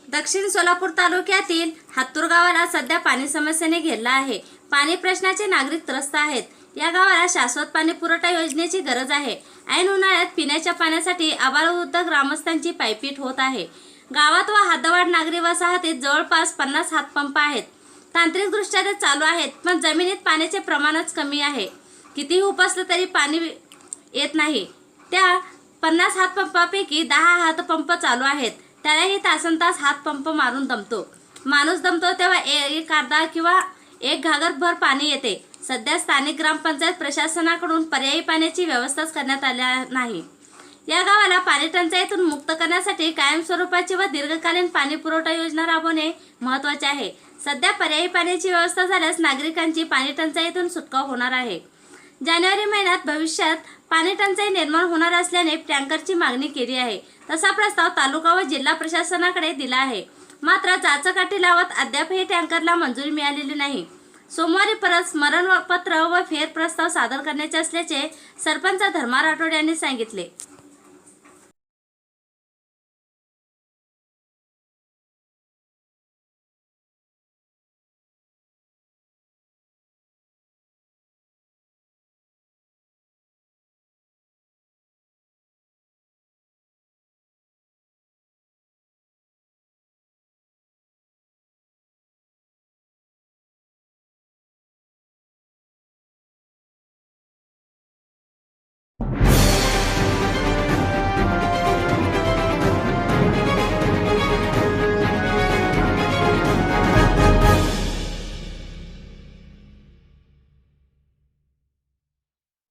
दक्षिण सोलापूर तालुक्यातील हातूर गावाला सध्या पाणी समस्येने घेरला आहे। पाणी प्रश्नाचे नागरिक त्रस्त आहेत। या गावाला शाश्वत पाणी पुरवठा योजनेची गरज आहे। ऐन उन्हाळ्यात पिण्याच्या पाण्यासाठी आबालवृद्ध ग्रामस्थांची पायपीट होत आहे। गावात व हद्दवाढ नागरी वसाहतीत जवळपास 50 हातपंप आहेत। तांत्रिकदृष्ट्या ते चालू आहेत, पण जमिनीत पाण्याचे प्रमाणच कमी आहे। कितीही उपसलं तरी पाणी येत नाही। त्या 50 हातपंपापैकी 10 हातपंप चालू आहेत। त्यालाही तासनतास हातपंप मारून दमतो। माणूस दमतो तेव्हा एक अर्धा किंवा एक घागरभर पाणी येते। सध्या स्थानिक ग्रामपंचायत प्रशासनाकडून पर्यायी पाण्याची व्यवस्थाच करण्यात आली नाही। या गावाला पाणी टंचाईतून मुक्त करण्यासाठी कायमस्वरूपाची व दीर्घकालीन पाणी पुरवठा योजना राबवणे महत्त्वाचे आहे। सध्या पर्यायी पाण्याची व्यवस्था झाल्यास नागरिकांची पाणी टंचाईतून सुटका होणार आहे। जानेवारी महिन्यात भविष्यात पाणी टंचाई निर्माण होणार असल्याने टँकरची मागणी केली आहे। तसा प्रस्ताव तालुका व जिल्हा प्रशासनाकडे दिला आहे, मात्र चाचकाठी लावत अद्यापही टँकरला मंजुरी मिळालेली नाही। सोमवारी परत स्मरणपत्र व फेर प्रस्ताव सादर करण्याचे असल्याचे सरपंच धर्मा राठोड यांनी सांगितले।